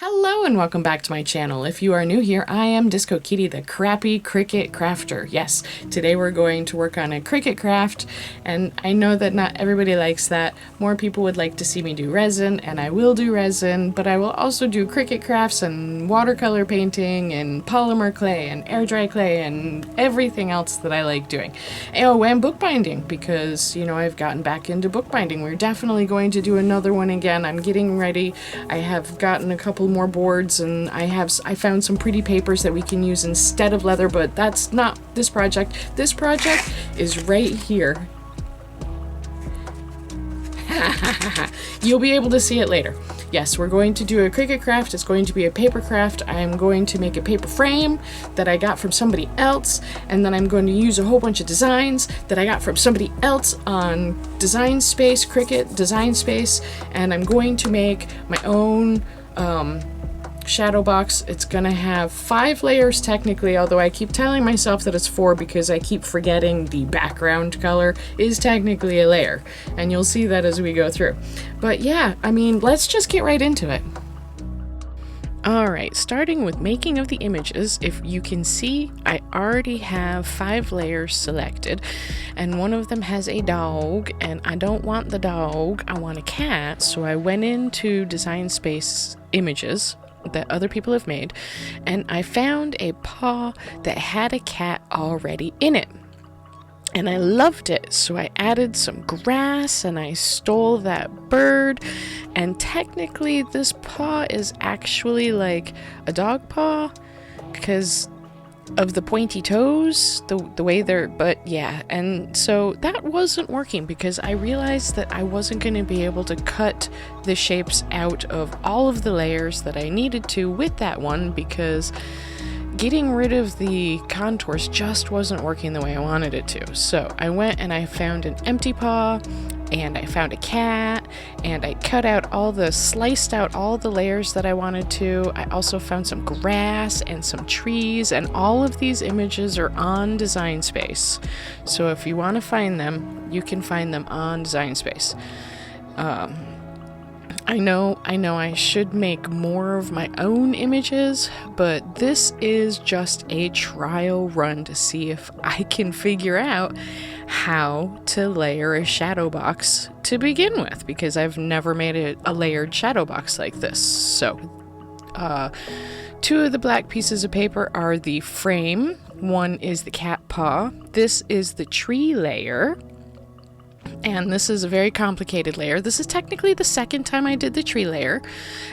Hello and welcome back to my channel. If you are new here, I am Disco Kitty, the crappy Cricut crafter. Yes, today we're going to work on a Cricut craft, and I know that not everybody likes that. More people would like to see me do resin, and I will do resin, but I will also do Cricut crafts and watercolor painting and polymer clay and air dry clay and everything else that I like doing. Oh, and bookbinding, because, you know, I've gotten back into bookbinding. We're definitely going to do another one again. I'm getting ready. I have gotten a couple more boards, and I found some pretty papers that we can use instead of leather, but that's not this project. This project is right here. You'll be able to see it later. Yes, we're going to do a Cricut craft. It's going to be a paper craft. I'm going to make a paper frame that I got from somebody else, and then I'm going to use a whole bunch of designs that I got from somebody else on Design Space, Cricut Design Space, and I'm going to make my own shadow box. It's gonna have 5 layers technically, although I keep telling myself that it's 4 because I keep forgetting the background color is technically a layer, and you'll see that as we go through. But yeah, I mean, let's just get right into it. Alright, starting with making of the images. If you can see, I already have 5 layers selected, and one of them has a dog, and I don't want the dog, I want a cat. So I went into Design Space images that other people have made, and I found a paw that had a cat already in it. And I loved it, so I added some grass and I stole that bird, and technically this paw is actually like a dog paw because of the pointy toes, the way they're, but yeah. And so that wasn't working because I realized that I wasn't going to be able to cut the shapes out of all of the layers that I needed to with that one, because getting rid of the contours just wasn't working the way I wanted it to. So I went and I found an empty paw, and I found a cat, and I sliced out all the layers that I wanted to. I also found some grass and some trees, and all of these images are on Design Space. So if you want to find them, you can find them on Design Space. I know I should make more of my own images, but this is just a trial run to see if I can figure out how to layer a shadow box to begin with, because I've never made a layered shadow box like this. So, 2 of the black pieces of paper are the frame. One is the cat paw. This is the tree layer. And this is a very complicated layer. This is technically the second time I did the tree layer,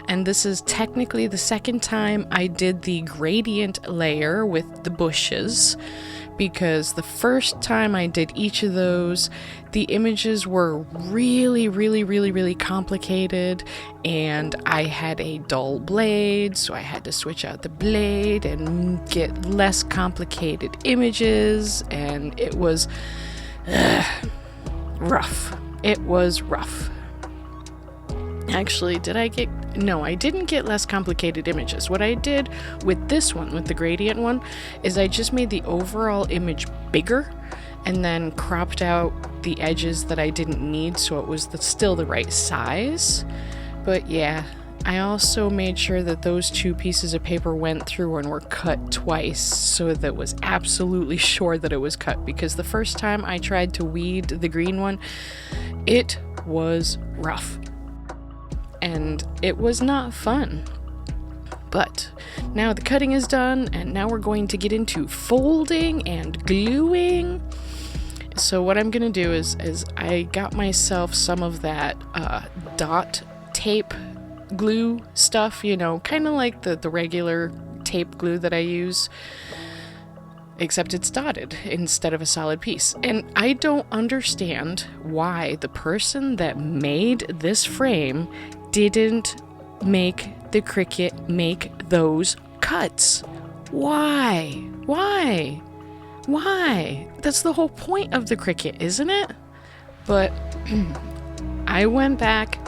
and this is technically the second time I did the gradient layer with the bushes, because the first time I did each of those, the images were really complicated, and I had a dull blade, so I had to switch out the blade and get less complicated images, and it was rough. It was rough. Actually, no, I didn't get less complicated images. What I did with this one, with the gradient one, is I just made the overall image bigger and then cropped out the edges that I didn't need so it was still the right size. But yeah, I also made sure that those 2 pieces of paper went through and were cut twice, so that it was absolutely sure that it was cut, because the first time I tried to weed the green one, it was rough. And it was not fun. But now the cutting is done, and now we're going to get into folding and gluing. So what I'm going to do is I got myself some of that dot tape glue stuff, you know, kind of like the regular tape glue that I use, except it's dotted instead of a solid piece. And I don't understand why the person that made this frame didn't make the Cricut make those cuts. Why? That's the whole point of the Cricut, isn't it? But I went back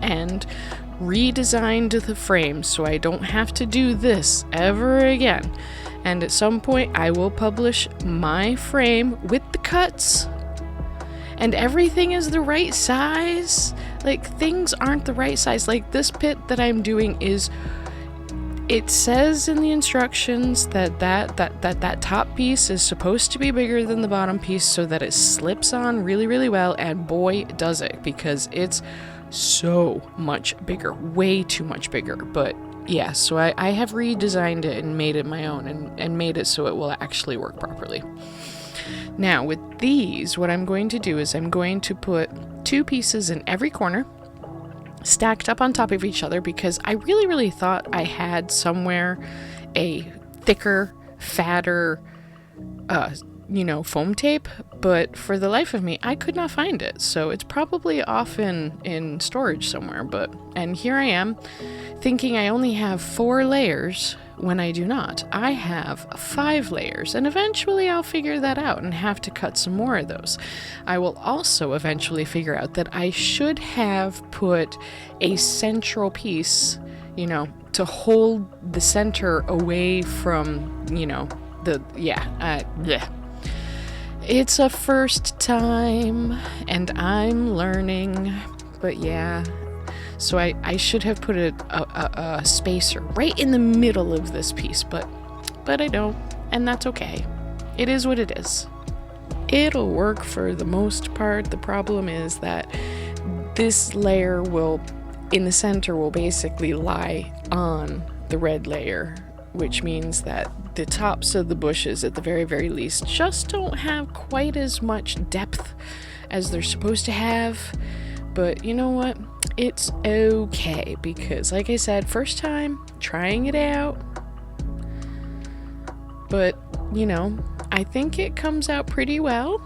and redesigned the frame so I don't have to do this ever again. And at some point I will publish my frame with the cuts, and everything is the right size. like things aren't the right size. Like this pit that I'm doing is, it says in the instructions that top piece is supposed to be bigger than the bottom piece so that it slips on really, really well, and boy does it, because it's so much bigger, way too much bigger. But yeah, so I have redesigned it and made it my own, and made it so it will actually work properly. Now with these, what I'm going to do is I'm going to put 2 pieces in every corner, stacked up on top of each other, because I really thought I had somewhere a thicker, fatter, foam tape, but for the life of me, I could not find it. So it's probably off in storage somewhere, and here I am thinking I only have 4 layers when I do not. I have 5 layers, and eventually I'll figure that out and have to cut some more of those. I will also eventually figure out that I should have put a central piece, to hold the center away from, It's a first time, and I'm learning, but yeah. So I should have put a spacer right in the middle of this piece, but I don't, and that's okay. It is what it is. It'll work for the most part. The problem is that this layer in the center will basically lie on the red layer, which means that the tops of the bushes, at the very, very least, just don't have quite as much depth as they're supposed to have. But you know what? It's okay, because like I said, first time trying it out. But, I think it comes out pretty well,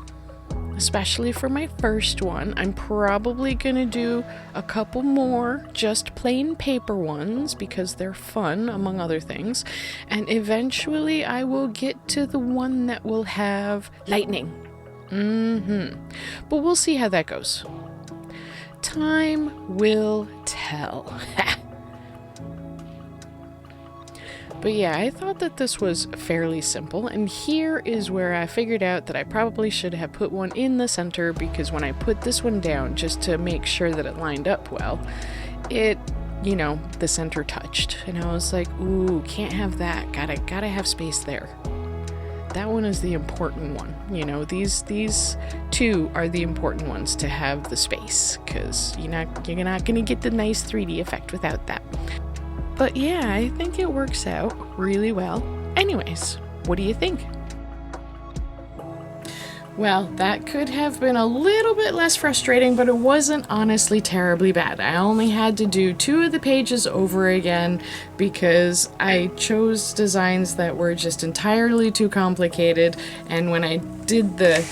especially for my first one. I'm probably gonna do a couple more just plain paper ones because they're fun, among other things. And eventually I will get to the one that will have lightning. But we'll see how that goes. Time will tell. But yeah, I thought that this was fairly simple, and here is where I figured out that I probably should have put one in the center, because when I put this one down just to make sure that it lined up well, it, the center touched, and I was like, ooh, can't have that, gotta have space there. That one is the important one. These 2 are the important ones to have the space, because you're not gonna get the nice 3D effect without that. But yeah, I think it works out really well. Anyways, what do you think? Well, that could have been a little bit less frustrating, but it wasn't honestly terribly bad. I only had to do 2 of the pages over again because I chose designs that were just entirely too complicated, and when I did the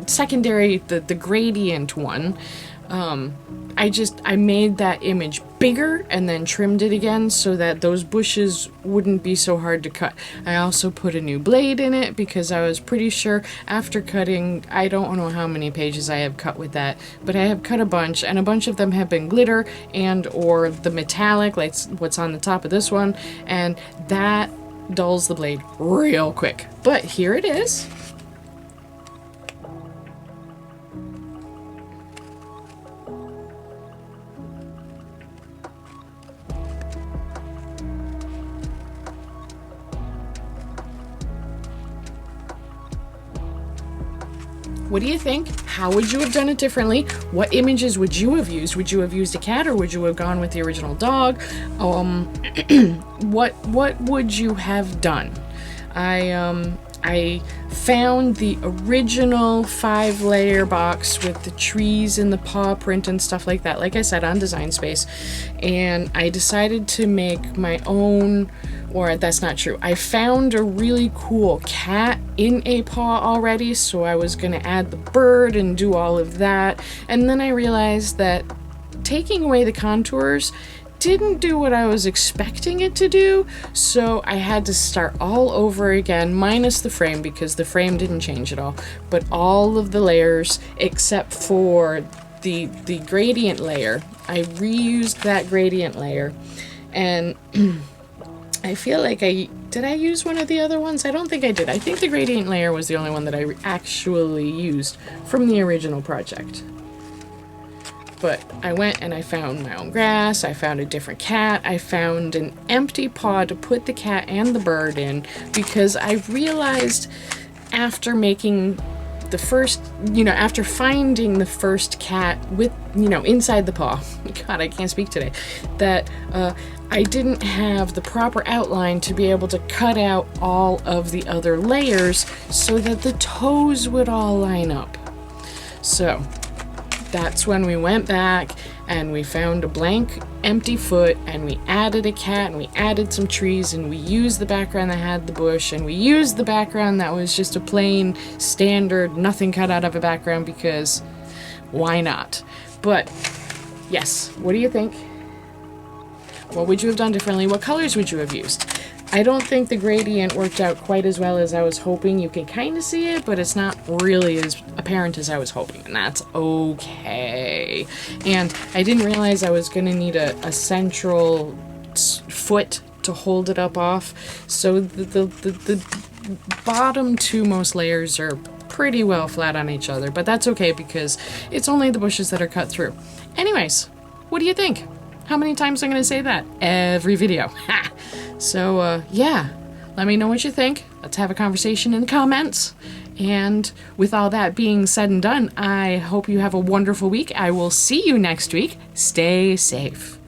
secondary gradient one, I made that image bigger and then trimmed it again so that those bushes wouldn't be so hard to cut. I also put a new blade in it because I was pretty sure after cutting, I don't know how many pages I have cut with that, but I have cut a bunch, and a bunch of them have been glitter and or the metallic, like what's on the top of this one, and that dulls the blade real quick. But here it is. What do you think? How would you have done it differently? What images would you have used? Would you have used a cat, or would you have gone with the original dog? What would you have done? I found the original 5-layer box with the trees and the paw print and stuff like that, like I said, on Design Space, and I decided to make my own, or that's not true. I found a really cool cat in a paw already, so I was gonna add the bird and do all of that, and then I realized that taking away the contours didn't do what I was expecting it to do, so I had to start all over again, minus the frame, because the frame didn't change at all, but all of the layers except for the gradient layer. I reused that gradient layer, and I feel like did I use one of the other ones? I don't think I did. I think the gradient layer was the only one that I actually used from the original project. But I went and I found my own grass, I found a different cat, I found an empty pod to put the cat and the bird in, because I realized after making the first, after finding the first cat with, inside the paw, God, I can't speak today, that I didn't have the proper outline to be able to cut out all of the other layers so that the toes would all line up. So that's when we went back and we found a blank empty foot, and we added a cat, and we added some trees, and we used the background that had the bush, and we used the background that was just a plain standard nothing cut out of a background, because why not? But yes, what do you think? What would you have done differently? What colors would you have used? I don't think the gradient worked out quite as well as I was hoping. You can kind of see it, but it's not really as apparent as I was hoping, and that's okay. And I didn't realize I was going to need a central foot to hold it up off, so the bottom two most layers are pretty well flat on each other, but that's okay because it's only the bushes that are cut through. Anyways, what do you think? How many times am I going to say that? Every video. Ha! So, yeah, let me know what you think. Let's have a conversation in the comments. And with all that being said and done, I hope you have a wonderful week. I will see you next week. Stay safe.